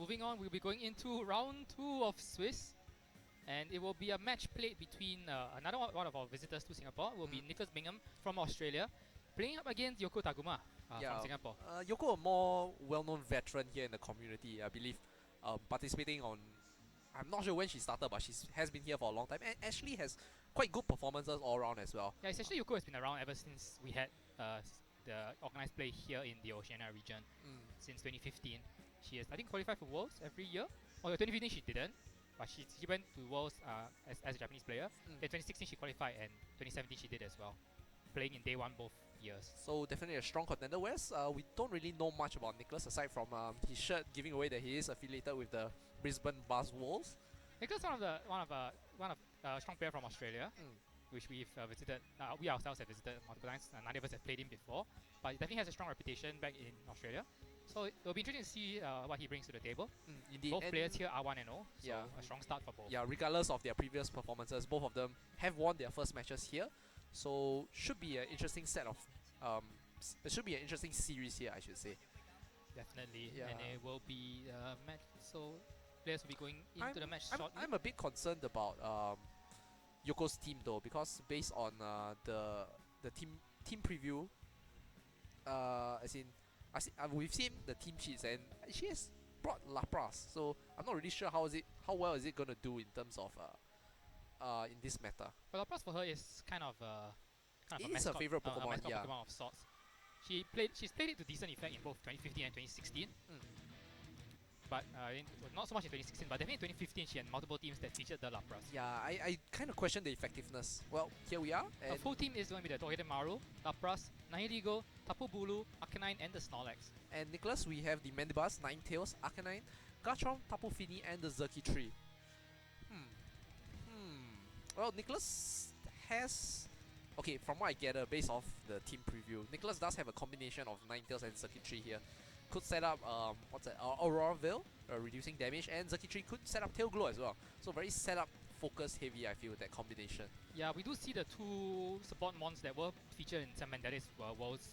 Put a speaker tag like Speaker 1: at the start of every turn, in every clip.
Speaker 1: moving on, we'll be going into round 2 of Swiss. And it will be a match played between another one of our visitors to Singapore. Will be Nicholas Bingham from Australia, playing up against Yoko Taguma from Singapore.
Speaker 2: Yoko, a more well-known veteran here in the community, I believe, participating on. I'm not sure when she started, but she has been here for a long time and actually has quite good performances all around as well.
Speaker 1: Yeah, essentially Yoko has been around ever since we had the organized play here in the Oceania region since 2015. She has, I think, qualified for Worlds every year. Oh, 2015 she didn't, but she went to Worlds as a Japanese player. In 2016 she qualified and 2017 she did as well, playing in day 1 both years.
Speaker 2: So definitely a strong contender. Whereas we don't really know much about Nicholas aside from his shirt giving away that he is affiliated with the Brisbane Buzzwolves.
Speaker 1: Nicholas one of strong player from Australia, which we've visited. We ourselves have visited multiple times. None of us have played him before, but he definitely has a strong reputation back in Australia. So it'll be interesting to see what he brings to the table.
Speaker 2: Indeed.
Speaker 1: Both players here are 1-0, so a strong start for both.
Speaker 2: Yeah, regardless of their previous performances, both of them have won their first matches here. So should be an interesting set of it should be an interesting series here, I should say.
Speaker 1: Definitely, and it will be a match. So players will be going into the match shortly.
Speaker 2: I'm a bit concerned about Yoko's team though, because based on the team preview, we've seen the team sheets and she has brought Lapras, so I'm not really sure how well is it gonna do in terms of in this meta.
Speaker 1: Well, Lapras for her is kind of a
Speaker 2: her favorite Pokemon,
Speaker 1: Pokemon of sorts. She's played it to decent effect in both 2015 and 2016. But not so much in 2016, but definitely in 2015 she had multiple teams that featured the Lapras.
Speaker 2: Yeah, I kind of question the effectiveness. Well, here we are.
Speaker 1: A full team is going to be the Togedemaru, Lapras, Nihilego, Tapu Bulu, Arcanine, and the Snorlax.
Speaker 2: And Nicholas, we have the Mandibuzz, Ninetales, Arcanine, Garchomp, Tapu Fini, and the Xurkitree. Well, Nicholas has... Okay, from what I gather, based off the team preview, Nicholas does have a combination of Ninetales and Xurkitree here. Could set up, Aurora Veil, reducing damage, and Xurkitree could set up Tail Glow as well. So very setup focus heavy, I feel, that combination.
Speaker 1: Yeah, we do see the 2 support mons that were featured in Sam Mandela's World's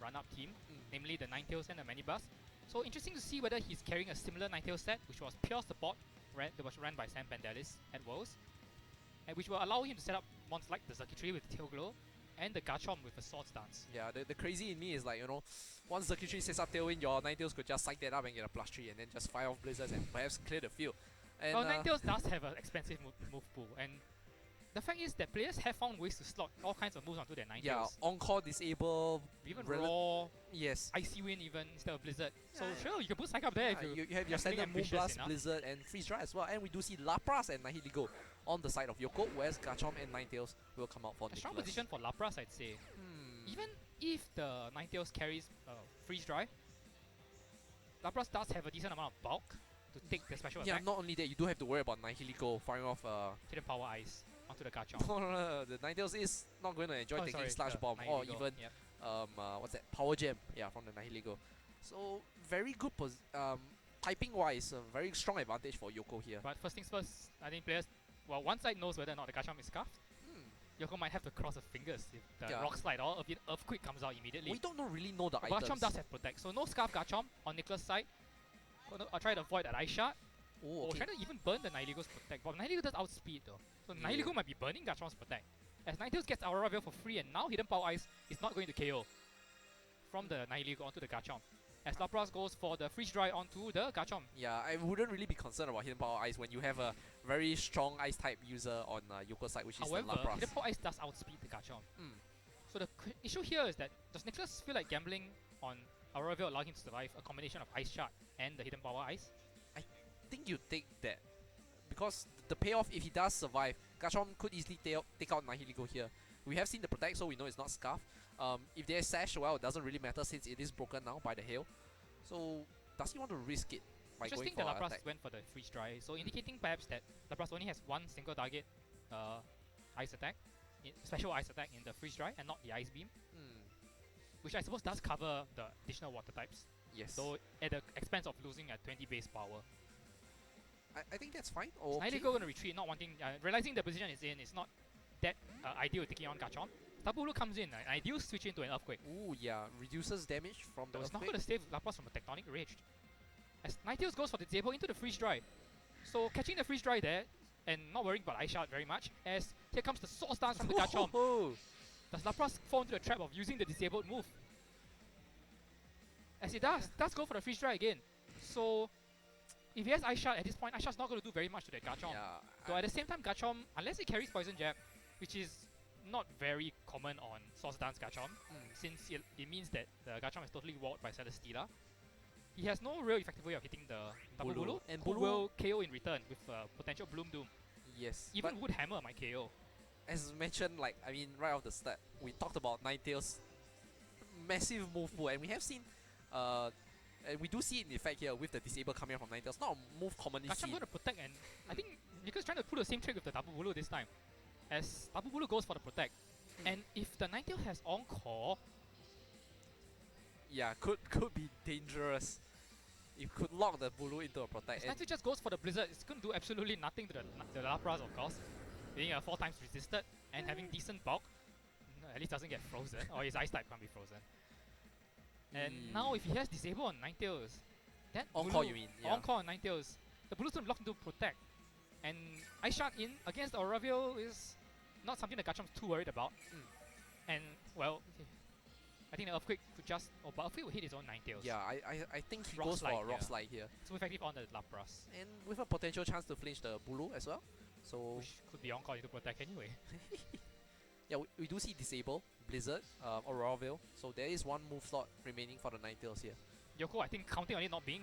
Speaker 1: run-up team, namely the Ninetales and the Mandibuzz. So interesting to see whether he's carrying a similar Ninetales set, which was pure support, that was ran by Sam Bandelis at Worlds, and which will allow him to set up mons like the Xurkitree with Tail Glow, and the Garchomp with a Sword Stance.
Speaker 2: Yeah, the crazy in me is like, you know, once Xurkitree sets up Tailwind, your Ninetales could just psych that up and get a +3 and then just fire off Blizzards and perhaps clear the field. And
Speaker 1: Ninetales does have an expensive move pool, and the fact is that players have found ways to slot all kinds of moves onto their Ninetales.
Speaker 2: Yeah, Encore, Disable,
Speaker 1: even Raw,
Speaker 2: yes,
Speaker 1: Icy Wind even instead of Blizzard. So sure, you can put Psych up there if
Speaker 2: you have your standard Moonblast, Blizzard, and Freeze Dry as well. And we do see Lapras and Nihilego on the side of Yoko, whereas Garchomp and Ninetales will come out for Nicholas.
Speaker 1: A strong position for Lapras, I'd say. Even if the Ninetales carries Freeze Dry, Lapras does have a decent amount of bulk to take the special attack.
Speaker 2: Yeah, not only that, you do have to worry about Nihilego firing off
Speaker 1: Hidden Power Ice onto the Garchomp.
Speaker 2: No, the Ninetales is not going to enjoy taking Sludge Bomb or even what's that, Power Gem, from the Nihilego. So very good typing wise, a very strong advantage for Yoko here.
Speaker 1: But first things first, I think players, well, one side knows whether or not the Garchomp is scuffed. Yoko might have to cross her fingers if the Rock Slide or Earthquake comes out immediately.
Speaker 2: We don't really know the items.
Speaker 1: Garchomp does have Protect, so no Scarf Garchomp on Nicholas' side. I'll try to avoid that Ice Shard. Or try to even burn the Nihilego's Protect. But Nihilego does outspeed though. So Nihilego might be burning Garchomp's Protect. As Ninetales gets Aurora Veil for free, and now Hidden Power Ice is not going to KO from the Nihilego onto the Garchomp. As Lapras goes for the Freeze Dry onto the Garchomp.
Speaker 2: Yeah, I wouldn't really be concerned about Hidden Power Ice when you have a very strong Ice type user on Yoko's side, which is the Lapras.
Speaker 1: However, Hidden Power Ice does outspeed the Garchomp. So the issue here is that, does Nicholas feel like gambling on Aurora Veil allowing him to survive a combination of Ice Shard and the Hidden Power Ice?
Speaker 2: I think you take that. Because the payoff, if he does survive, Garchomp could easily take out Nihilego here. We have seen the Protect, so we know it's not Scarf. If there's Sash, well, it doesn't really matter since it is broken now by the hail. So, does he want to risk it by going for
Speaker 1: that Lapras
Speaker 2: attack?
Speaker 1: went for the Freeze Dry, so indicating perhaps that Lapras only has one single target Ice attack, special Ice attack in the Freeze Dry and not the Ice Beam. Which I suppose does cover the additional Water types.
Speaker 2: Yes.
Speaker 1: So at the expense of losing a 20 base power.
Speaker 2: I think that's fine. Okay.
Speaker 1: Nihilego going to retreat, not wanting, realizing the position it's in is not that ideal taking on Garchomp. Tapu Bulu comes in, an ideal switch into an Earthquake.
Speaker 2: Ooh, yeah, reduces damage from the
Speaker 1: It's not
Speaker 2: Earthquake.
Speaker 1: going to save Lapras from a Tectonic Rage. As Ninetales goes for the disable into the freeze dry. So catching the freeze dry there and not worrying about ice shot very much, as here comes the Swords Dance from the Garchomp. Does Lapras fall into the trap of using the disabled move? As it does go for the freeze dry again. So if he has ice shot at this point, ice shot's not going to do very much to that Garchomp. So at the same time, Garchomp, unless it carries Poison Jab, which is not very common on Swords Dance Garchomp, since it means that the Garchomp is totally walled by Celesteela, he has no real effective way of hitting the double Bulu, and who will KO in return with potential Bloom Doom.
Speaker 2: Yes.
Speaker 1: Even Wood Hammer might KO.
Speaker 2: As mentioned, like, I mean, right off the start, we talked about Ninetales' massive move pool, and we have seen, and we do see it in effect here with the disable coming out from Ninetales. Not a move commonly
Speaker 1: Garchomp
Speaker 2: seen.
Speaker 1: going to protect, and I think Nico's trying to pull the same trick with the double Bulu this time. As double Bulu goes for the protect. And if the Ninetales has Encore,
Speaker 2: yeah, could be dangerous. It could lock the Bulu into a protect.
Speaker 1: Ninetales just goes for the Blizzard. It's going to do absolutely nothing to the Lapras, of course. Being 4 times resisted and having decent bulk, at least doesn't get frozen. Or his Ice type can't be frozen. And now if he has disable on Ninetales, that
Speaker 2: Encore
Speaker 1: Bulu,
Speaker 2: you mean? Yeah.
Speaker 1: Encore on Ninetales, the Bulu's going to block into protect. And Ice Shot in against Auraville is not something that Garchomp's too worried about. And, well, I think the Earthquake could just... Oh, but Earthquake will hit his own Ninetales.
Speaker 2: Yeah, I think he
Speaker 1: Rock
Speaker 2: goes
Speaker 1: slide,
Speaker 2: for a Rock Slide here.
Speaker 1: It's effective on the Lapras.
Speaker 2: And with a potential chance to flinch the Bulu as well. So
Speaker 1: Which could be Encore to protect anyway.
Speaker 2: yeah, we do see Disable, Blizzard, Auraville. So there is one move slot remaining for the Ninetales here.
Speaker 1: Yoko, I think counting on it not being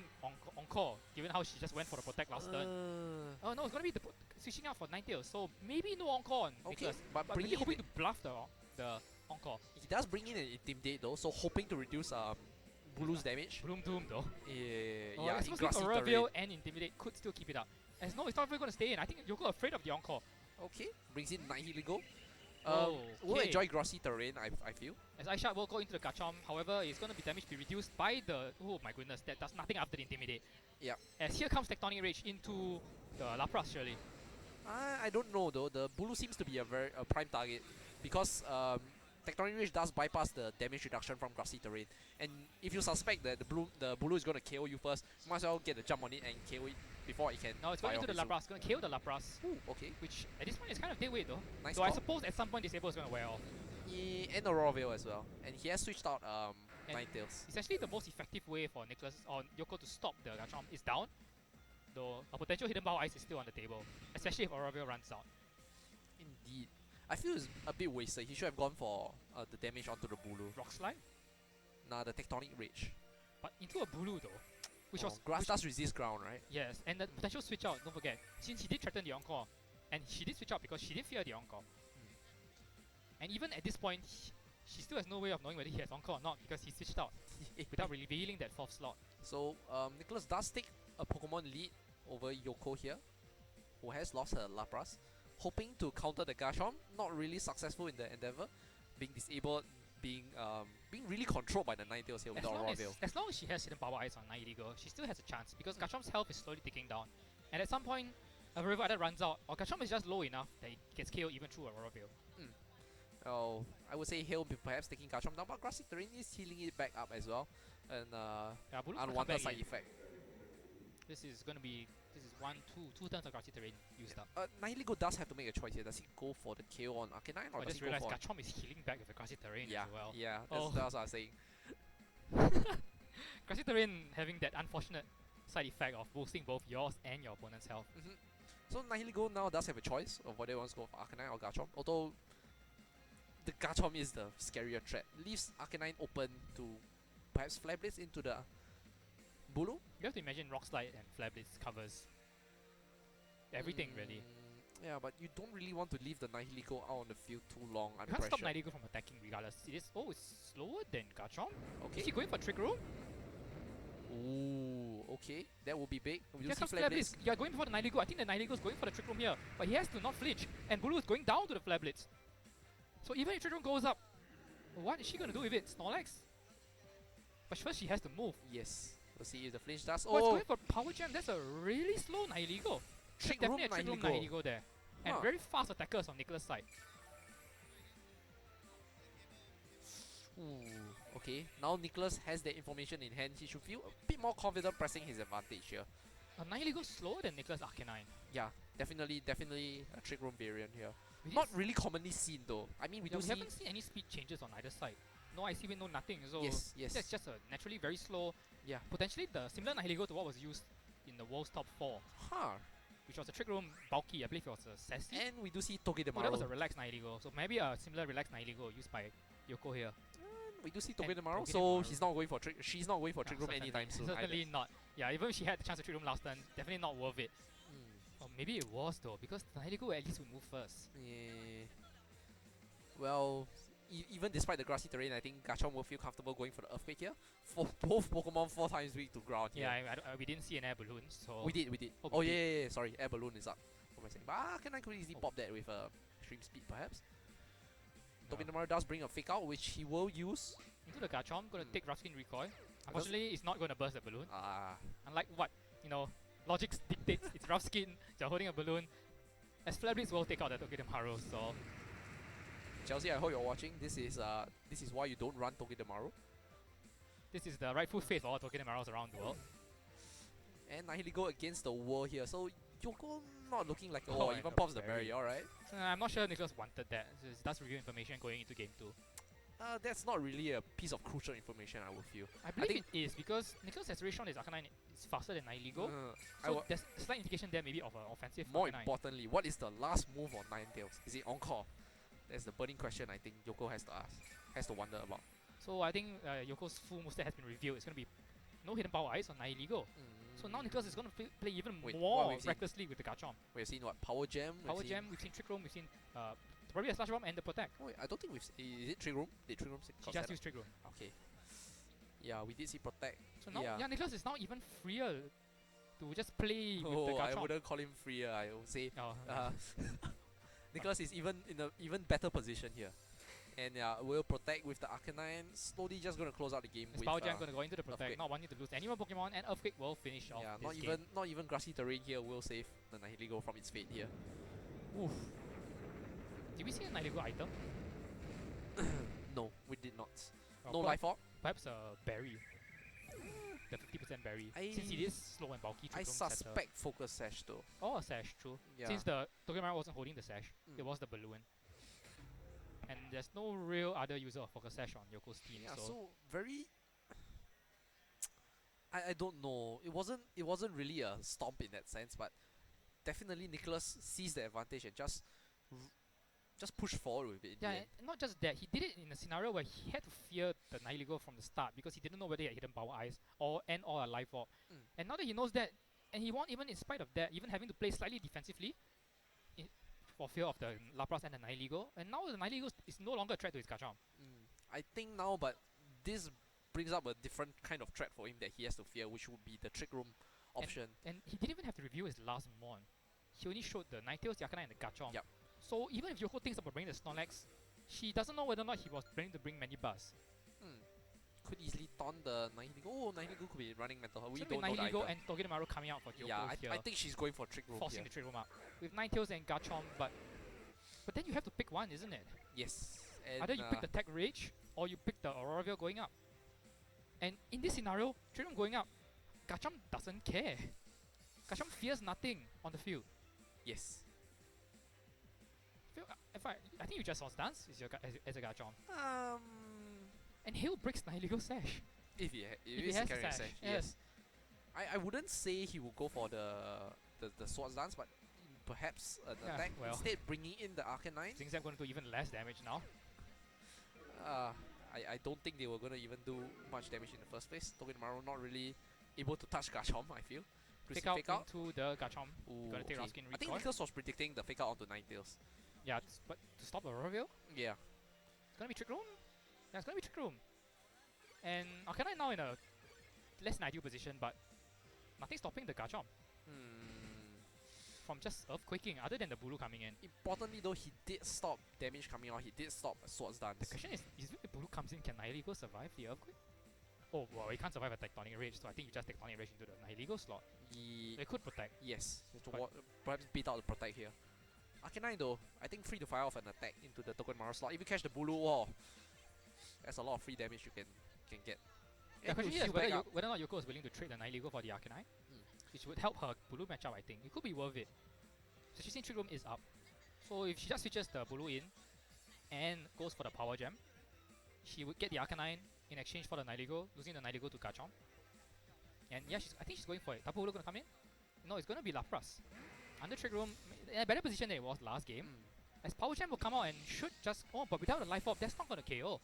Speaker 1: Encore, given how she just went for the protect last turn. Oh no, it's gonna be the switching out for Ninetales, so maybe no Encore on Nicholas.
Speaker 2: But
Speaker 1: really hoping to bluff the Encore.
Speaker 2: He does bring in an Intimidate though, so hoping to reduce Bulu's damage.
Speaker 1: Bloom Doom though.
Speaker 2: Yeah,
Speaker 1: I suppose
Speaker 2: grassy
Speaker 1: Auraville and Intimidate could still keep it up. As no, it's not really gonna stay in. I think Yoko afraid of the Encore.
Speaker 2: Okay, brings in Nihiligo.
Speaker 1: Oh,
Speaker 2: We'll enjoy grassy terrain, I feel.
Speaker 1: As Ice Shot will go into the Garchomp, however, it's going to be damage be reduced by the... Oh my goodness, that does nothing after the Intimidate.
Speaker 2: Yeah.
Speaker 1: As here comes Tectonic Rage into the Lapras, surely.
Speaker 2: I don't know though, the Bulu seems to be a very prime target. Because Tectonic Rage does bypass the damage reduction from grassy terrain. And if you suspect that the Bulu is going to KO you first, you might as well get the jump on it and KO it before it can.
Speaker 1: No, it's going into the Lapras, going to KO the Lapras.
Speaker 2: Ooh, okay.
Speaker 1: Which at this point is kind of dead weight though.
Speaker 2: Nice
Speaker 1: so
Speaker 2: call.
Speaker 1: I suppose at some point Disable is going to wear off.
Speaker 2: And Auraville as well. And he has switched out Ninetales.
Speaker 1: Essentially the most effective way for Nicholas or Yoko to stop the Garchomp is down. Though a potential hidden power ice is still on the table. Especially if Auraville runs out.
Speaker 2: Indeed. I feel it's a bit wasted. He should have gone for the damage onto the Bulu.
Speaker 1: Rock Slide?
Speaker 2: Nah, the Tectonic Rage.
Speaker 1: But into a Bulu though. Which was
Speaker 2: grass does resist ground, right?
Speaker 1: Yes, and the potential switch out, don't forget. Since he did threaten the Encore, and she did switch out because she did fear the Encore. And even at this point, she still has no way of knowing whether he has Encore or not because he switched out without revealing that 4th slot.
Speaker 2: So, Nicholas does take a Pokemon lead over Yoko here, who has lost her Lapras, hoping to counter the Garchomp. Not really successful in the endeavor, being disabled, being really controlled by the Ninetales here with Auraville.
Speaker 1: As long as she has hidden power ice on Nihiligo, she still has a chance because Garchomp's health is slowly ticking down. And at some point, Auraville either runs out or Garchomp is just low enough that it gets KO'd even through Auraville.
Speaker 2: Oh, I would say he'll be perhaps taking Garchomp down, but Grassy Terrain is healing it back up as well. And unwanted side effect.
Speaker 1: This is going to be... This is 2 turns of Grassy Terrain used up.
Speaker 2: Nihiligo does have to make a choice here. Does he go for the KO on Arcanine or
Speaker 1: I
Speaker 2: does
Speaker 1: just
Speaker 2: he go
Speaker 1: realized
Speaker 2: for...
Speaker 1: Garchomp is healing back with the Grassy Terrain as well.
Speaker 2: Yeah, that's what I was saying.
Speaker 1: Grassy Terrain having that unfortunate side effect of boosting both yours and your opponent's health.
Speaker 2: So Nihiligo now does have a choice of whether he wants to go for Arcanine or Garchomp. Although the Garchomp is the scarier threat. Leaves Arcanine open to perhaps Flare Blitz into the Bulu.
Speaker 1: You have to imagine Rock Slide and Flare Blitz covers everything really.
Speaker 2: Yeah, but you don't really want to leave the Nihiligo out on the field too long under
Speaker 1: You can't
Speaker 2: pressure.
Speaker 1: stop Nihiligo from attacking regardless. It's slower than Garchomp.
Speaker 2: Okay.
Speaker 1: Is he going for Trick Room?
Speaker 2: Ooh, okay. That will be big. We do
Speaker 1: Here
Speaker 2: see
Speaker 1: comes
Speaker 2: Flare
Speaker 1: Flare
Speaker 2: Blitz.
Speaker 1: Blitz. You are going for the Nihiligo. I think the Nihiligo is going for the Trick Room here. But he has to not flinch. And Bulu is going down to the Flare Blitz. So even if Trick Room goes up, what is she going to do with it? Snorlax? But first she has to move.
Speaker 2: Yes. We'll see if the flinch does.
Speaker 1: Oh, it's going for Power Jam. That's a really slow Nihiligo.
Speaker 2: Trick
Speaker 1: Definitely
Speaker 2: Room
Speaker 1: a Trick Room
Speaker 2: Nihiligo.
Speaker 1: Nihiligo there. And very fast attackers on Nicholas' side.
Speaker 2: Ooh, okay. Now Nicholas has that information in hand. He should feel a bit more confident pressing his advantage here.
Speaker 1: Nihiligo slower than Nicholas Arcanine.
Speaker 2: Yeah, definitely a Trick Room variant here.
Speaker 1: We
Speaker 2: Not really commonly seen though. I mean, we do see.
Speaker 1: haven't seen any speed changes on either side. No IC win, no nothing. So
Speaker 2: Yes,
Speaker 1: that's just a naturally very slow.
Speaker 2: Yeah.
Speaker 1: Potentially the similar Nihiligo to what was used in the world's top 4,
Speaker 2: Huh.
Speaker 1: which was a Trick Room bulky. I believe it was a Sassy.
Speaker 2: And we do see
Speaker 1: Oh, that
Speaker 2: Togedemaru.
Speaker 1: was a relaxed Nihiligo. So maybe a similar relaxed Nihiligo used by Yoko here.
Speaker 2: We do see
Speaker 1: And
Speaker 2: Togedemaru, so
Speaker 1: Togedemaru.
Speaker 2: he's not going for trick. She's not going for Trick Room anytime soon.
Speaker 1: Certainly not. Yeah, even if she had the chance to Trick Room last turn, definitely not worth it. Or maybe it was though, because Nihiligo at least would move first.
Speaker 2: Yeah. Well, even despite the grassy terrain, I think Garchomp will feel comfortable going for the Earthquake here. For both Pokemon 4 times weak to ground here.
Speaker 1: Yeah, we didn't see an air balloon, so...
Speaker 2: We did.
Speaker 1: Oh,
Speaker 2: Oh
Speaker 1: we
Speaker 2: yeah, sorry, air balloon is up. What am I saying? But Arcanine could easily pop that with extreme speed perhaps. Togedemaru does bring a Fake Out, which he will use.
Speaker 1: Into the Garchomp, gonna take Rough Skin Recoil. Unfortunately, it's not gonna burst the balloon. Unlike what, logic dictates, it's Rough Skin, you're holding a balloon. As Flare Blitz will take out the Togedemaru, so...
Speaker 2: Chelsea, I hope you're watching. This is why you don't run Togedemaru.
Speaker 1: This is the rightful fate for all Togedemarus around the world.
Speaker 2: And Nihiligo against the world here, so Yoko not looking like
Speaker 1: and
Speaker 2: even
Speaker 1: the
Speaker 2: pops the
Speaker 1: berry.
Speaker 2: barrier, alright?
Speaker 1: I'm not sure Nicholas wanted that. That's review information going into game 2.
Speaker 2: That's not really a piece of crucial information, I would feel.
Speaker 1: I believe it is, because Nicholas has already shown his Arcanine is faster than Nihiligo. So there's a slight indication there maybe of an offensive
Speaker 2: More
Speaker 1: Arcanine.
Speaker 2: importantly, what is the last move on Ninetales? Is it Encore? That's the burning question I think Yoko has to ask, has to wonder about.
Speaker 1: So I think Yoko's full moveset has been revealed. It's going to be no hidden power ice on Nihiligo. So now Nicholas is going to play even more recklessly with the Garchomp.
Speaker 2: We've seen what? Power Gem?
Speaker 1: Power Gem, we've seen Trick Room, we've seen probably a Slash Bomb and the Protect.
Speaker 2: Oh, wait, I don't think we've is it Trick Room? Did Trick Room
Speaker 1: She just used Trick Room.
Speaker 2: Okay. Yeah, we did see Protect.
Speaker 1: So now Nicholas is now even freer to just play with the Garchomp.
Speaker 2: I wouldn't call him freer, I would say.
Speaker 1: Oh.
Speaker 2: Nicholas is even in a even better position here. And will Protect with the Arcanine, slowly just going to close out the game
Speaker 1: with
Speaker 2: with
Speaker 1: Power Gem going to go into the Protect,
Speaker 2: Earthquake.
Speaker 1: Not wanting to lose any more Pokemon, and Earthquake will finish off this game.
Speaker 2: Not even grassy terrain here will save the Nihiligo from its fate here.
Speaker 1: Oof. Did we see a Nihiligo item?
Speaker 2: No, we did not. No Life Orb?
Speaker 1: Perhaps a berry. The 50% berry. Since it is slow and bulky,
Speaker 2: I suspect Focus Sash though.
Speaker 1: Or a Sash, true.
Speaker 2: Yeah.
Speaker 1: Since the Togedemaru wasn't holding the Sash, it was the balloon. And there's no real other user of Focus Sash on Yoko's team.
Speaker 2: Yeah, so very... I don't know. It wasn't really a stomp in that sense, but definitely Nicholas sees the advantage and just push forward with it.
Speaker 1: Yeah, and not just that, he did it in a scenario where he had to fear the Nihiligo from the start because he didn't know whether he had hidden power ice or a life orb. And now that he knows that, and he won't even in spite of that, even having to play slightly defensively for fear of the Lapras and the Nihiligo, and now the Nihiligo is no longer a threat to his Garchomp.
Speaker 2: I think now, but this brings up a different kind of threat for him that he has to fear, which would be the Trick Room option.
Speaker 1: And he didn't even have to reveal his last Mon. He only showed the Ninetales, the Arcanine, and the Garchomp.
Speaker 2: Yep.
Speaker 1: So even if Yoko thinks about bringing the Snorlax, she doesn't know whether or not he was planning to bring Manibus.
Speaker 2: Could easily taunt the Nihiligo. Oh, Nihiligo could be running Mental Health. We don't know
Speaker 1: Nihiligo and Togedemaru coming out for Yoko here.
Speaker 2: I think she's going for Trick Room
Speaker 1: forcing
Speaker 2: here.
Speaker 1: the Trick Room up. With Ninetales and Garchomp, but then you have to pick one, isn't it?
Speaker 2: Yes. And
Speaker 1: either you pick the Tech Rage, or you pick the Aurora Veil going up. And in this scenario, Trick Room going up, Garchomp doesn't care. Garchomp fears nothing on the field.
Speaker 2: Yes.
Speaker 1: I think you just saw stance as a Garchomp. And he'll breaks Nihiligo Sash.
Speaker 2: If he has carrying Sash, yes. I wouldn't say he will go for the Swords Dance, but perhaps an attack. Instead, bringing in the Arcanine.
Speaker 1: Things are going to do even less damage now.
Speaker 2: I don't think they were going to even do much damage in the first place. Togedemaru not really able to touch Garchomp, I feel.
Speaker 1: Fake out into the Garchomp. You're going to take Rough Skin Recoil.
Speaker 2: I think Nicholas was predicting the Fake Out onto Ninetales.
Speaker 1: Yeah, but to stop the Aurora Veil?
Speaker 2: Yeah.
Speaker 1: It's going to be Trick Room? Yeah, it's going to be Trick Room. And Arcanine now in a less than ideal position, but nothing stopping the Garchomp from just earthquaking other than the Bulu coming in.
Speaker 2: Importantly though, he did stop damage coming out, he did stop Swords Dance.
Speaker 1: The question is if the Bulu comes in, can Nihiligo survive the earthquake? Oh, well, he can't survive a Tectonic Rage, so I think you just Tectonic Rage into the Nihiligo slot. They could protect.
Speaker 2: Yes, perhaps beat out the protect here. Arcanine though, I think free to fire off an attack into the Togedemaru slot. If you catch the Bulu, There's a lot of free damage you can get.
Speaker 1: The
Speaker 2: And
Speaker 1: question
Speaker 2: you
Speaker 1: here is
Speaker 2: heal back
Speaker 1: whether,
Speaker 2: up.
Speaker 1: whether or not Yoko is willing to trade the Nihilego for the Arcanine, which would help her Bulu matchup, I think. It could be worth it. So she's seen Trick Room is up. So if she just switches the Bulu in and goes for the Power Gem, she would get the Arcanine in exchange for the Nihilego, losing the Nihilego to Garchomp. And yeah, I think she's going for it. Tapu Bulu gonna come in? No, it's gonna be Lapras. Under Trick Room, in a better position than it was last game. As Power Gem will come out and should just... Oh, but without the Life Orb, that's not gonna KO.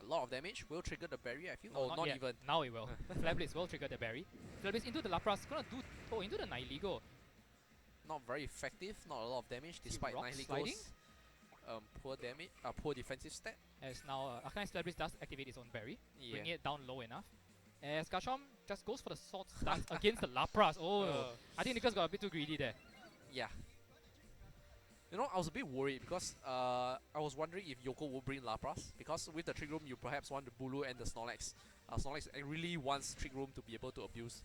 Speaker 2: A lot of damage will trigger the berry, I feel.
Speaker 1: No,
Speaker 2: not
Speaker 1: yet.
Speaker 2: even.
Speaker 1: Now it will. Flare Blitz will trigger the berry. Flare Blitz into the Lapras, gonna do... Oh, into the Nihilego.
Speaker 2: Not very effective, not a lot of damage despite
Speaker 1: rock sliding?
Speaker 2: Nihiligo's poor damage, poor defensive stat.
Speaker 1: As now Arcanine Flare Blitz does activate its own berry,
Speaker 2: Yeah.
Speaker 1: bringing it down low enough. As Garchomp just goes for the Sword stance against the Lapras. Oh, I think Nicholas got a bit too greedy there.
Speaker 2: Yeah. You know, I was a bit worried because I was wondering if Yoko would bring Lapras, because with the Trick Room you perhaps want the Bulu and the Snorlax. Snorlax really wants Trick Room to be able to abuse,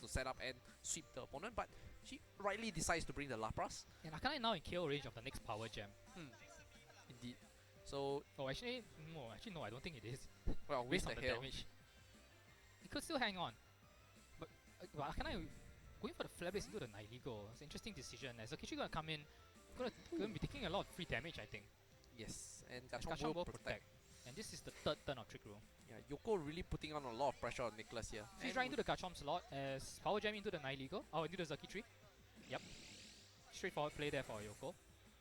Speaker 2: to set up and sweep the opponent, but she rightly decides to bring the Lapras.
Speaker 1: And Arcanine now in KO range of the next Power Gem.
Speaker 2: Indeed. So,
Speaker 1: Oh, actually no, I don't think it is.
Speaker 2: well, with
Speaker 1: Based on
Speaker 2: the
Speaker 1: the
Speaker 2: hail.
Speaker 1: damage. It could still hang on. But Arcanine going for the Flare Blitz into the Nihilego. It's an interesting decision. As Zakichi gonna come in, gonna be taking a lot of free damage, I think.
Speaker 2: Yes, and
Speaker 1: As
Speaker 2: Garchomp will protect.
Speaker 1: And this is the third turn of Trick Room.
Speaker 2: Yeah, Yoko really putting on a lot of pressure on Nicholas here.
Speaker 1: She's right into the Garchomp slot as Power Gem into the Nihilego. Oh, into the Zakichi. Yep. Straightforward play there for Yoko.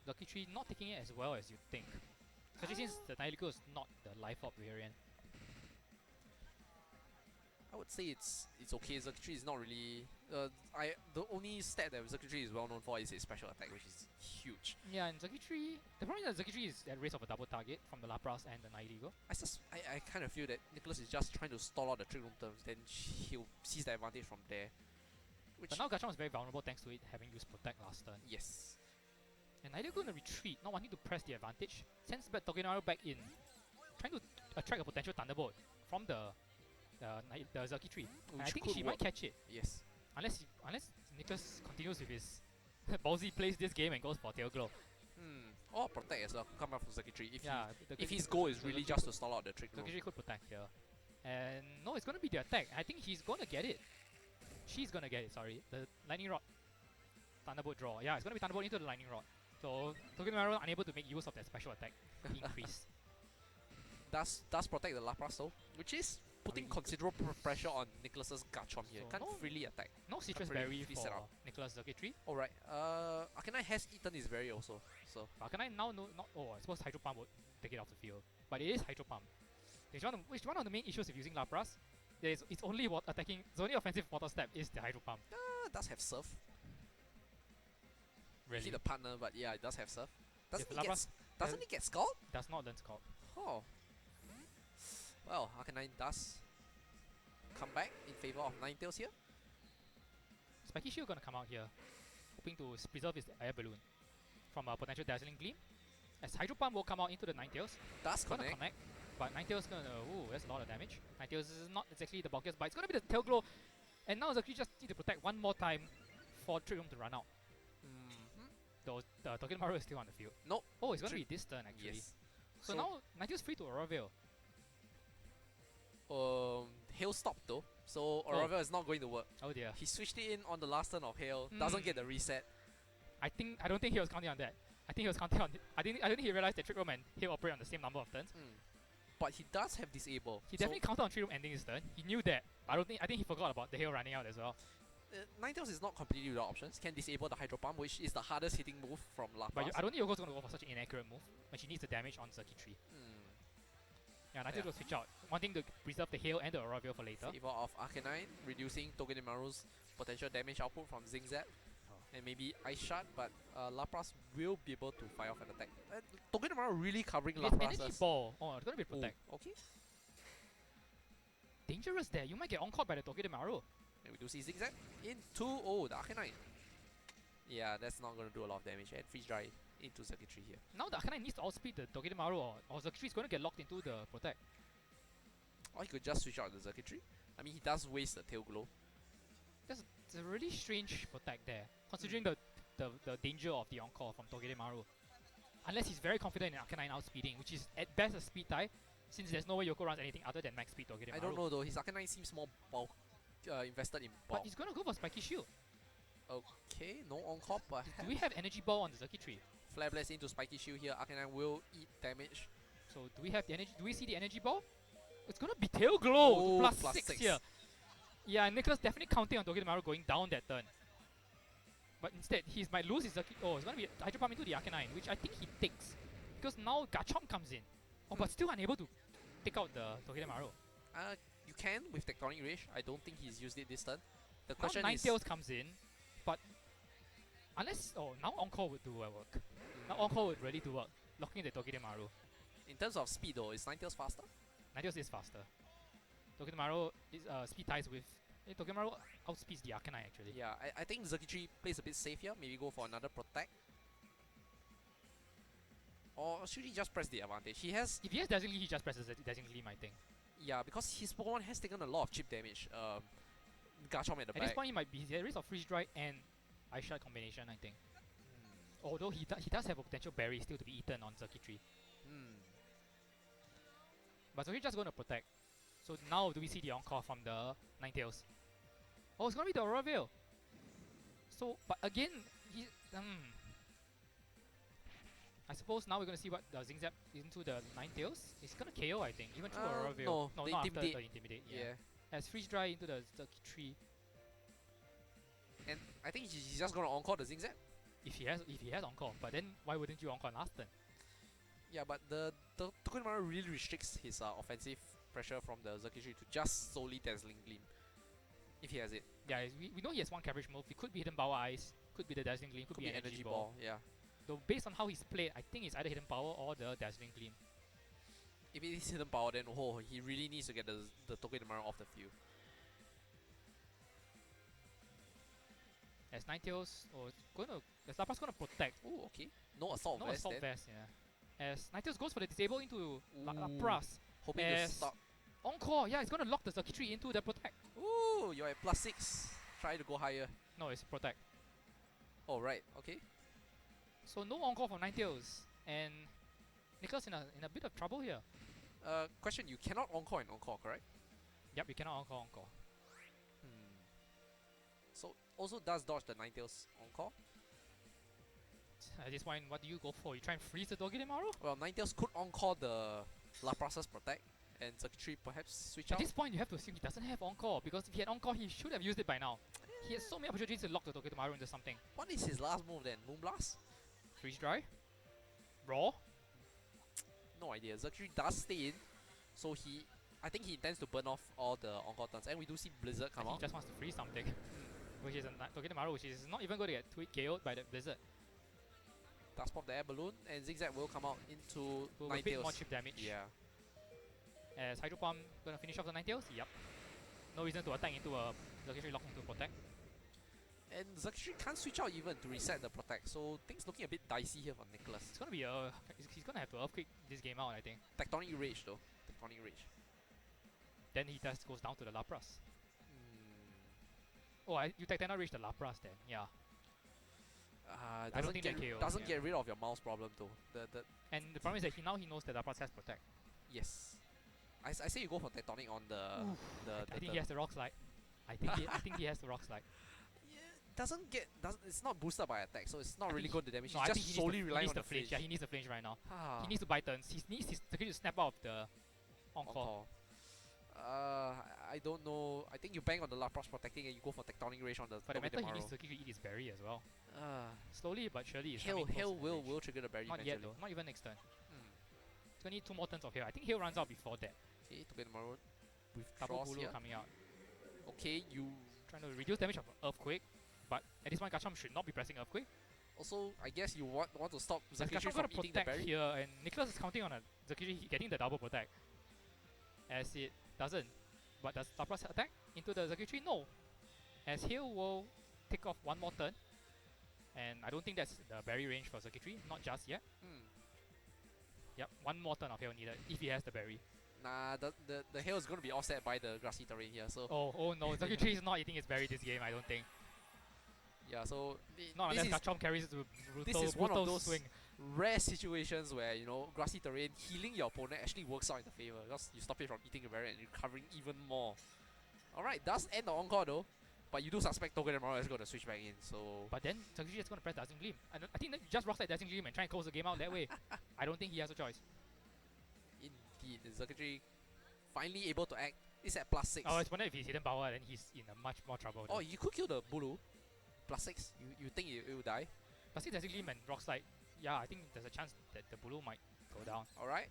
Speaker 1: Zakichi not taking it as well as you'd think. Especially since the Nihilego is not the Life Orb variant.
Speaker 2: I would say it's okay. Zakichi is not really... the only stat that Zakichi is well known for is his special attack, which is huge.
Speaker 1: Yeah, and Zakichi... The problem is that Zakichi is at risk of a double target from the Lapras and the Nihilego.
Speaker 2: I kind of feel that Nicholas is just trying to stall out the Trick Room terms, then he'll seize the advantage from there. Which,
Speaker 1: But now Garchomp is very vulnerable thanks to it having used Protect last turn.
Speaker 2: yes.
Speaker 1: And Nihilego going to retreat, not wanting to press the advantage. Sends back Togedemaru back in, trying to attract a potential Thunderbolt from the Zakichi. And I
Speaker 2: Which
Speaker 1: think
Speaker 2: could
Speaker 1: she
Speaker 2: work.
Speaker 1: might catch it.
Speaker 2: Yes.
Speaker 1: Unless Nicholas continues with his ballsy plays this game and goes for Tail Glow.
Speaker 2: Or protect as well. Come out from Zakichi. If his
Speaker 1: Zakichi-
Speaker 2: goal is
Speaker 1: the
Speaker 2: really
Speaker 1: Zakichi
Speaker 2: just to stall out the Trick Room.
Speaker 1: Zakichi could protect here. And no, it's going to be the attack. I think he's going to get it. She's going to get it, sorry. The Lightning Rod. Thunderbolt draw. Yeah, it's going to be Thunderbolt into the Lightning Rod. So Togedemaru unable to make use of that special attack increase.
Speaker 2: Does protect the Lapras though, which is putting considerable pressure on Nicholas's Garchomp here.
Speaker 1: So
Speaker 2: Can't
Speaker 1: no-
Speaker 2: freely attack.
Speaker 1: No Citrus
Speaker 2: Pretty
Speaker 1: Berry
Speaker 2: free
Speaker 1: for
Speaker 2: setup.
Speaker 1: Nicholas Zakichi.
Speaker 2: Alright, Arcanine has eaten his berry also, so...
Speaker 1: But Arcanine now not... Oh, I suppose Hydro Pump would take it off the field. But it is Hydro Pump. Which one of the main issues with using Lapras? It's only attacking... The only offensive water step is the Hydro Pump.
Speaker 2: does have Surf.
Speaker 1: Really.
Speaker 2: Hit the partner, but yeah, it does have Surf. Doesn't
Speaker 1: the
Speaker 2: it get,
Speaker 1: Lapras
Speaker 2: doesn't it get Scald?
Speaker 1: does not learn Scald.
Speaker 2: Oh. Well, Arcanine does come back in favor of Ninetales here.
Speaker 1: Spiky Shield gonna come out here, hoping to preserve his air balloon from a potential Dazzling Gleam. As Hydro Pump will come out into the Ninetales.
Speaker 2: Does
Speaker 1: Gonna
Speaker 2: connect.
Speaker 1: connect. But Ninetales gonna... Ooh, that's a lot of damage. Ninetales is not exactly the bulkiest, but it's gonna be the Tail Glow. And now Zakichi just need to protect one more time for Trick Room to run out. Though the Togedemaru is still on the field.
Speaker 2: Nope.
Speaker 1: Oh, it's gonna be this turn actually.
Speaker 2: Yes.
Speaker 1: So now Ninetales free to Auroville.
Speaker 2: Hail stopped though, so Auroville is not going to work.
Speaker 1: Oh dear.
Speaker 2: He switched it in on the last turn of Hail, doesn't get the reset.
Speaker 1: I don't think he was counting on that. I think he was counting on... I don't think he realized that Trick Room and Hail operate on the same number of turns.
Speaker 2: But he does have disable.
Speaker 1: He definitely counted on Trick Room ending his turn. He knew that. I think he forgot about the Hail running out as well.
Speaker 2: Ninetales is not completely without options. Can disable the Hydro Pump, which is the hardest hitting move from Lapras.
Speaker 1: But I don't think Yoko's gonna go for such an inaccurate move when she needs the damage on Zakichi. Yeah, Ninetales will switch out, wanting to preserve the Hail and the Auroville for later.
Speaker 2: Favor of Arcanine, reducing Togedemaru's potential damage output from Zingzat. And maybe Ice Shard, but Lapras will be able to fire off an attack. Togedemaru really covering
Speaker 1: It's
Speaker 2: Lapras.
Speaker 1: Energy Ball. Oh, it's gonna be protect.
Speaker 2: Okay.
Speaker 1: Dangerous there. You might get on-caught by the Togedemaru.
Speaker 2: And we do see Zigzag into the Arcanine. Yeah, that's not going to do a lot of damage. And Freeze Dry into Zakichi here.
Speaker 1: Now the Arcanine needs to outspeed the Togedemaru or Zakichi is going to get locked into the protect.
Speaker 2: Or he could just switch out the Zakichi. I mean, he does waste the Tail Glow.
Speaker 1: It's a really strange protect there, considering the danger of the on-call from Togedemaru. Unless he's very confident in Arcanine outspeeding, which is at best a speed tie, Since there's no way Yoko runs anything other than max speed Togedemaru.
Speaker 2: I don't know though, his Arcanine seems more bulk, invested in bulk.
Speaker 1: But he's gonna go for Spiky Shield.
Speaker 2: Okay, no on-call perhaps.
Speaker 1: Do we have Energy Ball on the circuitry?
Speaker 2: Flare Blast into Spiky Shield here, Arcanine will eat damage.
Speaker 1: So do we have the energy? Do we see the Energy Ball? It's gonna be Tail Glow
Speaker 2: Oh,
Speaker 1: plus
Speaker 2: plus
Speaker 1: 6
Speaker 2: 6.
Speaker 1: here. Yeah, Nicholas definitely counting on Togedemaru going down that turn. But instead, he might lose his Zaki. Oh, it's gonna be Hydro Pump into the Arcanine, which I think he takes. Because now Garchomp comes in. Oh, but still unable to take out the Togedemaru.
Speaker 2: You can with Tectonic Rage. I don't think he's used it this turn. The
Speaker 1: Now
Speaker 2: question is...
Speaker 1: Ninetales comes in, but unless... Oh, now Encore would do work. Now Encore would really do work, locking the Togedemaru.
Speaker 2: In terms of speed though, is Ninetales faster?
Speaker 1: Ninetales is faster. Togedemaru is speed ties with... Togedemaru outspeeds the Arcanine actually.
Speaker 2: Yeah, I think Zerkitry plays a bit safe here. Maybe go for another Protect. Or should he just press the advantage? He has...
Speaker 1: If he has Dazzling Gleam, he just presses Dazzling Gleam, I think.
Speaker 2: Yeah, because his Pokemon has taken a lot of chip damage. Garchomp at the
Speaker 1: At
Speaker 2: back.
Speaker 1: this point, he might be at risk of Freeze Dry and Ice Shard combination, I think. Although he does have a potential berry still to be eaten on Circuitry. But Circuitry just going to protect. So now do we see the Encore from the Ninetales? Oh, it's going to be the Aurora Veil. So, but again, he... I suppose now we're going to see what the Zingzap into the Ninetales. It's going to KO, I think, even through Aurora Veil.
Speaker 2: No,
Speaker 1: not after
Speaker 2: Intimidate.
Speaker 1: the Intimidate.
Speaker 2: Yeah.
Speaker 1: As Freeze Dry into the Circuitry.
Speaker 2: And I think he's just going to Encore the Zingzap.
Speaker 1: If he has Encore, but then why wouldn't you Encore last turn?
Speaker 2: Yeah, but the Togedemaru really restricts his offensive pressure from the Zerkitry to just solely Dazzling Gleam. If he has it.
Speaker 1: Yeah, we know he has one coverage move. It could be Hidden Power Ice, could be the Dazzling Gleam, could be Energy Ball.
Speaker 2: Yeah.
Speaker 1: Though based on how he's played, I think it's either Hidden Power or the Dazzling Gleam.
Speaker 2: If it is Hidden Power, then he really needs to get the Togedemaru off the field.
Speaker 1: As Ninetales, as Lapras gonna protect.
Speaker 2: Oh, okay. No Assault
Speaker 1: No
Speaker 2: Vest
Speaker 1: Assault
Speaker 2: then.
Speaker 1: Vest, yeah. As Ninetales goes for the Disable into Lapras.
Speaker 2: Hoping to stop.
Speaker 1: Encore, yeah, it's gonna lock the Circuitry into the Protect.
Speaker 2: Ooh, you're at +6. Try to go higher.
Speaker 1: No, it's Protect.
Speaker 2: Oh, right. Okay.
Speaker 1: So no Encore from Ninetales. And Nicholas in a bit of trouble here.
Speaker 2: Question, you cannot Encore and Encore, correct?
Speaker 1: Yep, you cannot Encore.
Speaker 2: So, also does dodge the Ninetales Encore.
Speaker 1: At this point, what do you go for? You try and freeze the Togedemaru?
Speaker 2: Well, Ninetales could Encore the Lapras's Protect, and Circuitry perhaps switch
Speaker 1: At
Speaker 2: out.
Speaker 1: this point, you have to assume he doesn't have Encore, because if he had Encore, he should have used it by now. He has so many opportunities to lock the Togedemaru into something.
Speaker 2: What is his last move then? Moonblast?
Speaker 1: Freeze Dry? Raw?
Speaker 2: No idea. Circuitry does stay in, so I think he intends to burn off all the Encore turns, and we do see Blizzard come out.
Speaker 1: He just wants to freeze something. Which is a Togedemaru, which is not even going to get KO'd by the Blizzard.
Speaker 2: Does pop the air balloon, and Zigzag will come out into
Speaker 1: With a bit more
Speaker 2: Ninetales.
Speaker 1: chip damage.
Speaker 2: Yeah.
Speaker 1: As Hydro Pump gonna finish off the Ninetales? Yup. No reason to attack into a Circuitry lock into Protect.
Speaker 2: And Zerkitry can't switch out even to reset the Protect, so things looking a bit dicey here for Nicholas.
Speaker 1: It's gonna be he's gonna have to Earthquake this game out, I think.
Speaker 2: Tectonic Rage though. Tectonic Rage.
Speaker 1: Then he just goes down to the Lapras. Oh, you Tectonic Rage the Lapras then, yeah. I don't think that KO.
Speaker 2: Doesn't get rid of your mouse problem though.
Speaker 1: And the problem is that now he knows that Lapras has Protect.
Speaker 2: Yes. I say you go for Tectonic on
Speaker 1: I think he has the Rock Slide. I think he has the Rock Slide.
Speaker 2: It's not boosted by attack, so it's not really going to damage.
Speaker 1: No,
Speaker 2: It's
Speaker 1: I
Speaker 2: just
Speaker 1: think
Speaker 2: solely relying on the
Speaker 1: flinch.
Speaker 2: flinch.
Speaker 1: Yeah, he needs the flinch right now. He needs to buy turns. He needs his Circuitry to snap out of the Encore.
Speaker 2: I don't know. I think you bang on the Lapras protecting and you go for Tectonic Rage on the
Speaker 1: For the matter, he
Speaker 2: Togedemaru.
Speaker 1: needs Circuitry to eat his berry as well. Slowly but surely, it's
Speaker 2: Hail
Speaker 1: coming close to
Speaker 2: will
Speaker 1: finish.
Speaker 2: trigger the berry
Speaker 1: Not
Speaker 2: eventually.
Speaker 1: yet though. Not even next turn. It's gonna need 2 more turns of Hail. I think Hail runs out before that.
Speaker 2: Okay, Togedemaru
Speaker 1: Double
Speaker 2: withdraws
Speaker 1: Bulu
Speaker 2: here.
Speaker 1: coming out.
Speaker 2: Okay, you
Speaker 1: Trying to reduce damage of Earthquake. But at this point, Garchomp should not be pressing Earthquake.
Speaker 2: also, I guess you want to stop
Speaker 1: As
Speaker 2: Zerkitry
Speaker 1: Garchomp
Speaker 2: from
Speaker 1: gonna
Speaker 2: eating the
Speaker 1: protect
Speaker 2: berry.
Speaker 1: here, and Nicholas is counting on a Zerkitry getting the double protect. As it doesn't. But does Lapras attack into the Zerkitry? No. As Hail will take off 1 more turn. And I don't think that's the berry range for Zerkitry. Not just yet. Yep, 1 more turn of Hail needed if he has the berry.
Speaker 2: Nah, the hail is going to be offset by the grassy terrain here, so
Speaker 1: Oh no, Zerkitry is not eating his berry this game, I don't think.
Speaker 2: yeah, so
Speaker 1: Not
Speaker 2: this
Speaker 1: unless
Speaker 2: is,
Speaker 1: Garchomp carries the
Speaker 2: this is one
Speaker 1: brutal
Speaker 2: of those
Speaker 1: swing.
Speaker 2: rare situations where, you know, grassy terrain, healing your opponent actually works out in the favor because you stop it from eating the barrier and recovering even more. Alright, does end the encore though, but you do suspect Togedemaru is going to switch back in, so...
Speaker 1: But then Zakichi is going to press Dazzling Gleam. I think that you just rock that Dazzling Gleam and try and close the game out that way. I don't think he has a choice.
Speaker 2: Indeed, Zakichi finally able to act. It's at +6.
Speaker 1: Oh, I wonder if he's hidden power, then he's in a much more trouble.
Speaker 2: Oh, you could kill the Bulu. +6. You think it will die?
Speaker 1: But see Dazzling Gleam and Rock Slide, yeah, I think there's a chance that the Bulu might go down.
Speaker 2: Alright.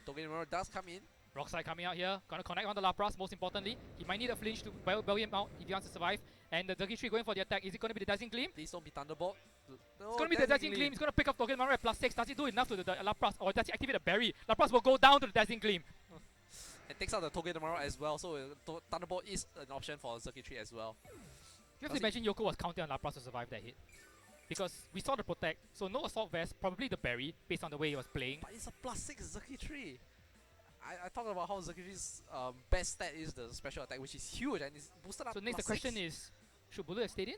Speaker 2: Togedemaru does come in.
Speaker 1: Rock Slide coming out here, gonna connect on the Lapras most importantly. He might need a flinch to bail him out if he wants to survive. And the Zakichi going for the attack. Is it gonna be the Dazzling Gleam?
Speaker 2: Please don't be Thunderbolt. No,
Speaker 1: It's gonna be the Dazzling Gleam. It's gonna pick up Togedemaru at +6. Does he do enough to the Lapras, or does he activate the berry? Lapras will go down to the Dazzling Gleam.
Speaker 2: And takes out the Togedemaru as well, so Thunderbolt is an option for Zakichi as well.
Speaker 1: You have to imagine Yoko was counting on Lapras to survive that hit. Because we saw the Protect, so no Assault Vest, probably the berry, based on the way he was playing.
Speaker 2: But it's a +6 Zakichi. I talked about how Zakichi's best stat is the special attack, which is huge and it's boosted up.
Speaker 1: So next the question is, should Bulu have stayed in?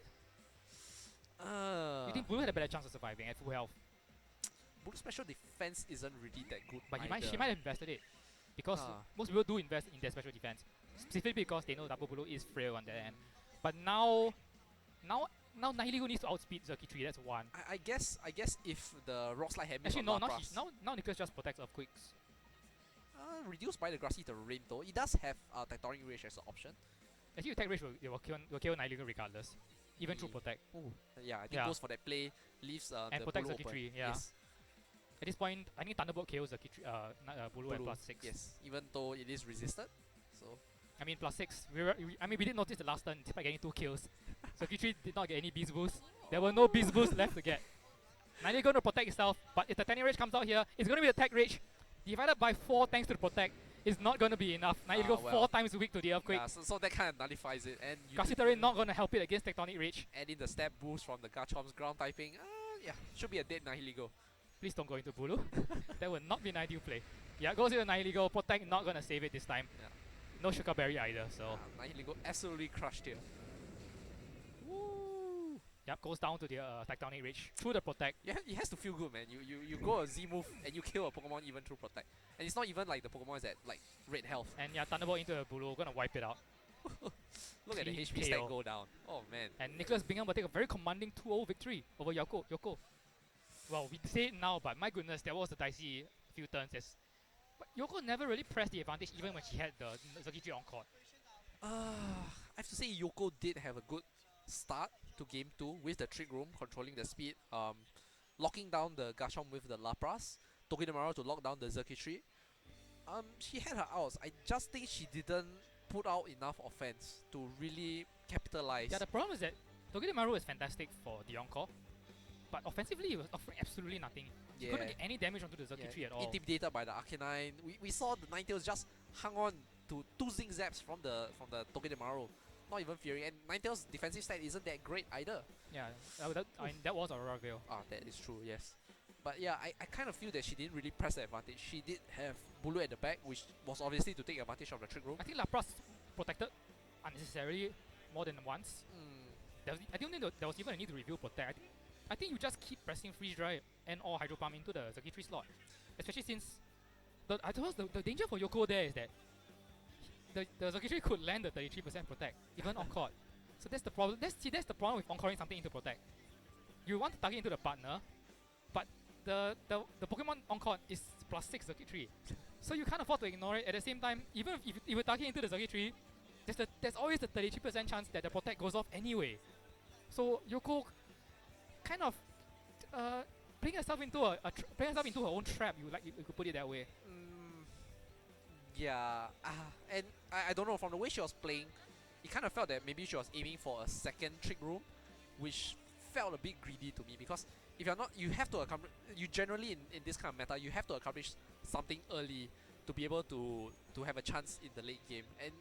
Speaker 1: You think Bulu had a better chance of surviving at full health?
Speaker 2: Bulu's special defense isn't really that good.
Speaker 1: But she might have invested it. Because most people do invest in their special defense. Specifically because they know double Bulu is frail on their end. But now Nihiligo needs to outspeed Zakichi, that's one.
Speaker 2: I guess if the Rock Slide had
Speaker 1: actually
Speaker 2: no,
Speaker 1: now Nicholas just protects Earthquakes.
Speaker 2: Reduced by the grassy terrain though. It does have Tectonic Rage as an option.
Speaker 1: Actually Attack Rage will kill Nihiligo regardless. Even through Protect.
Speaker 2: Ooh. Yeah, I think goes for that play, leaves
Speaker 1: and
Speaker 2: the
Speaker 1: protects
Speaker 2: Bulu
Speaker 1: Zakichi,
Speaker 2: open.
Speaker 1: yeah.
Speaker 2: Yes.
Speaker 1: At this point, I think Thunderbolt kills Zakichi, Bulu at +6.
Speaker 2: Yes, even though it is resisted. So
Speaker 1: I mean +6. We did notice the last turn despite getting 2 kills. Zakichi did not get any Beast Boost. There were no Beast Boosts left to get. Nihiligo going to protect itself, but if the Titanic Rage comes out here, it's going to be Attack Rage. Divided by 4 thanks to the Protect is not going to be enough. Nihiligo 4 times weak to the Earthquake.
Speaker 2: Yeah, so that kind of nullifies it. And
Speaker 1: Grassy Terrain not going to help it against Tectonic Rage.
Speaker 2: And in the stab boost from the Garchomp's ground typing, yeah, should be a dead Nihiligo.
Speaker 1: Please don't go into Bulu. That would not be an ideal play. Yeah, goes into Nihiligo. Protect not going to save it this time.
Speaker 2: Yeah.
Speaker 1: No Sugar Berry either, so...
Speaker 2: Nihiligo absolutely crushed here. Woo!
Speaker 1: Yep, goes down to the Tectonic Rage through the Protect.
Speaker 2: Yeah, it has to feel good, man. You go a Z move and you kill a Pokemon even through Protect. And it's not even like the Pokemon is at like red health.
Speaker 1: And yeah, Thunderbolt into a Bulu, gonna wipe it out.
Speaker 2: Look at the HP stack go down. Oh man.
Speaker 1: And Nicholas Bingham will take a very commanding 2-0 victory over Yoko. Well, we say it now, but my goodness, that was a dicey few turns. But Yoko never really pressed the advantage even when she had the Zakichi on court.
Speaker 2: I have to say Yoko did have a good start to game 2 with the Trick Room, controlling the speed, locking down the Garchomp with the Lapras, Togedemaru to lock down the Zakichi. She had her outs. I just think she didn't put out enough offense to really capitalize.
Speaker 1: Yeah, the problem is that Togedemaru is fantastic for the Encore, but offensively it was offering absolutely nothing. She couldn't get any damage onto the Zakichi at all.
Speaker 2: Intimidated by the Arcanine. We saw the Ninetales just hung on to 2 Zing Zaps from the Togedemaru. Not even fearing. And Ninetales' defensive stat isn't that great either.
Speaker 1: Yeah, that was Aurora Veil.
Speaker 2: That is true, yes. But yeah, I kind of feel that she didn't really press the advantage. She did have Bulu at the back, which was obviously to take advantage of the Trick Room.
Speaker 1: I think Lapras protected unnecessarily more than once. I don't think there was even a need to reveal Protect. I think you just keep pressing Freeze Dry and or Hydro Pump into the Zakichi slot. Especially since I suppose the danger for Yoko there is that the Zakichi could land the 33% Protect, even on court. So that's the problem. That's the problem with encoring something into Protect. You want to target into the partner, but the Pokemon on court is +6 Zakichi. So you can't afford to ignore it. At the same time, even if you target into the Zakichi, there's always the 33% chance that the Protect goes off anyway. So Yoko kind of playing herself into her own trap. You could put it that way.
Speaker 2: Yeah, and I don't know, from the way she was playing, it kind of felt that maybe she was aiming for a second Trick Room, which felt a bit greedy to me, because if you're not, you have to accomplish, you generally in this kind of meta, you have to accomplish something early to be able to have a chance in the late game. And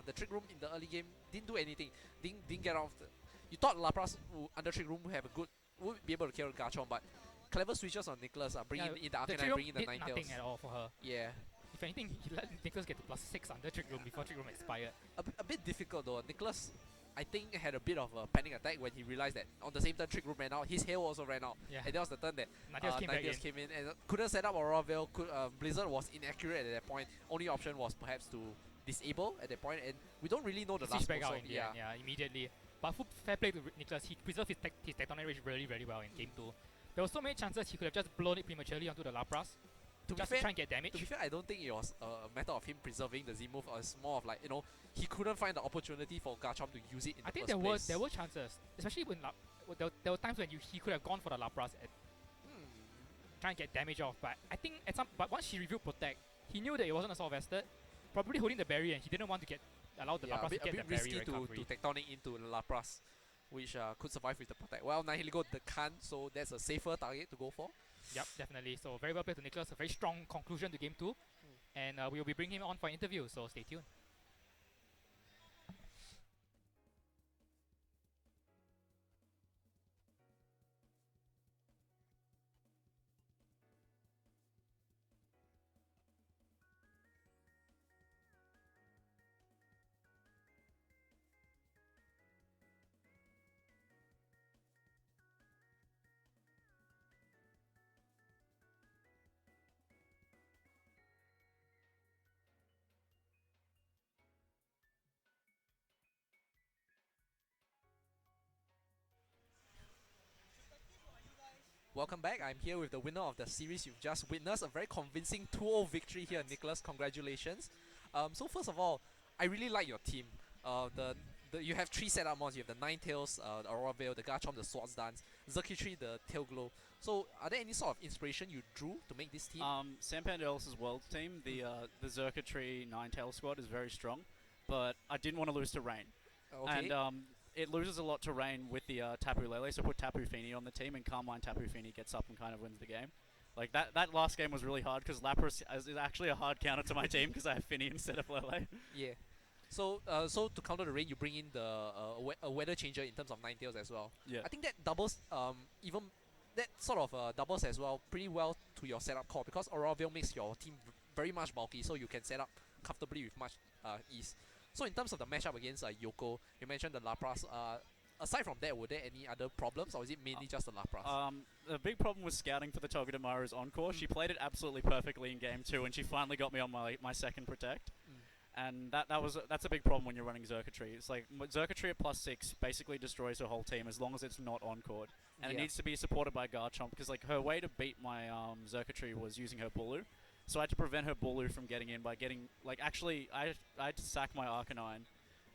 Speaker 2: the Trick Room in the early game didn't do anything, didn't get off. You thought Lapras under Trick Room would be able to kill Garchomp, but clever switches on Nicholas are bringing in the Arcanine, bringing the Ninetales.
Speaker 1: Nothing at all for her.
Speaker 2: Yeah.
Speaker 1: If anything, he let Nicholas get to +6 under Trick Room before Trick Room expired.
Speaker 2: A bit difficult though. Nicholas I think had a bit of a panic attack when he realized that on the same turn Trick Room ran out, his hail also ran out.
Speaker 1: Yeah.
Speaker 2: And that was the turn that
Speaker 1: Ninetales
Speaker 2: came in and couldn't set up Aurora Veil. Blizzard was inaccurate at that point. Only option was perhaps to disable at that point, and we don't really know the last
Speaker 1: back out
Speaker 2: move,
Speaker 1: in the end, immediately. But fair play to Nicholas, he preserved his Tectonic Rage really well in game 2. There were so many chances he could have just blown it prematurely onto the Lapras. To try and get damage.
Speaker 2: To be fair, I don't think it was a matter of him preserving the Z move. It's more of like, you know, he couldn't find the opportunity for Garchomp to use it in the first place.
Speaker 1: There were chances, especially when there were times when he could have gone for the Lapras and try and get damage off. But I think but once he revealed Protect, he knew that it wasn't assault vested, probably holding the berry, and he didn't want to allow the Lapras to get the berry recovery.
Speaker 2: To Tectonic into the Lapras, which could survive with the Protect. Well, Nihilego can't, so that's a safer target to go for.
Speaker 1: Yep, definitely. So very well played to Nicholas. A very strong conclusion to game 2. And we will be bringing him on for an interview, so stay tuned.
Speaker 2: Welcome back. I'm here with the winner of the series you've just witnessed. A very convincing 2-0 victory here, Nicholas. Congratulations. So first of all, I really like your team. You have 3 setup mons. You have the Ninetales, the Aurora Veil, the Garchomp, the Swords Dance, Xurkitree, the Tail Glow. So are there any sort of inspiration you drew to make this team?
Speaker 3: Sampan Ellis' World team, the Xurkitree Ninetales squad is very strong, but I didn't want to lose to Rain.
Speaker 2: Okay.
Speaker 3: And it loses a lot to Rain with the Tapu Lele, so put Tapu Fini on the team, and Carmine Tapu Fini gets up and kind of wins the game. Like that last game was really hard because Lapras is actually a hard counter to my team because I have Fini instead of Lele.
Speaker 2: Yeah. So to counter the Rain, you bring in a weather changer in terms of Ninetales as well.
Speaker 3: Yeah.
Speaker 2: I think that doubles that sort of doubles as well pretty well to your setup call, because Aurora Veil makes your team very much bulky, so you can set up comfortably with much ease. So in terms of the matchup against Yoko, you mentioned the Lapras. Aside from that, were there any other problems, or is it mainly just the Lapras?
Speaker 3: The big problem with scouting for the Togedemaru's Encore. She played it absolutely perfectly in game 2, and she finally got me on my second Protect. And that's a big problem when you're running Xurkitree. It's like Xurkitree at +6 basically destroys her whole team as long as it's not Encored. And it needs to be supported by Garchomp, because like her way to beat my Xurkitree was using her Bulu. So I had to prevent her Bulu from getting in by getting, like, actually, I had to sack my Arcanine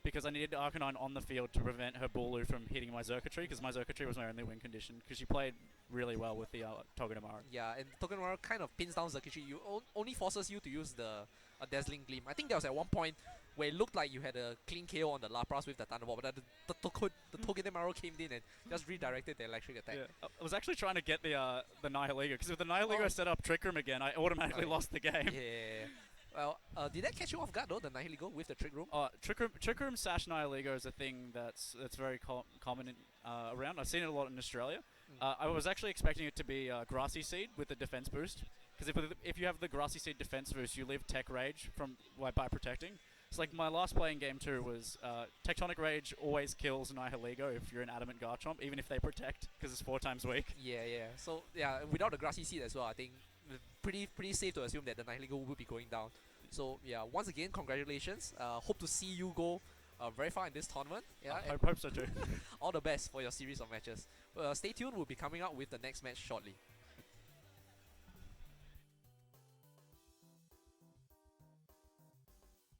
Speaker 3: because I needed Arcanine on the field to prevent her Bulu from hitting my Xurkitree, because my Xurkitree was my only win condition, because she played really well with the Togedemaru.
Speaker 2: Yeah, and Togedemaru kind of pins down Xurkitree. You only forces you to use the Dazzling Gleam. I think there was at one point where it looked like you had a clean KO on the Lapras with the Thunderbolt, but the Togedemaru came in and just redirected the electric attack.
Speaker 3: Yeah. I was actually trying to get the Nihilego, because if the Nihilego set up Trick Room again, I automatically lost the game.
Speaker 2: Yeah. Well, did that catch you off guard though, the Nihilego with the Trick Room?
Speaker 3: Trick Room / Nihilego is a thing that's very common around. I've seen it a lot in Australia. I was actually expecting it to be Grassy Seed with the defense boost, because if you have the Grassy Seed defense boost, you live Tech Rage by protecting. It's like my last play in game 2 was Tectonic Rage always kills Nihilego if you're an Adamant Garchomp, even if they protect, because it's 4 times weak.
Speaker 2: Yeah. So yeah, without the Grassy Seed as well, I think pretty safe to assume that the Nihilego will be going down. So yeah, once again, congratulations. Hope to see you go very far in this tournament. Yeah,
Speaker 3: I hope so too.
Speaker 2: All the best for your series of matches. Stay tuned. We'll be coming out with the next match shortly.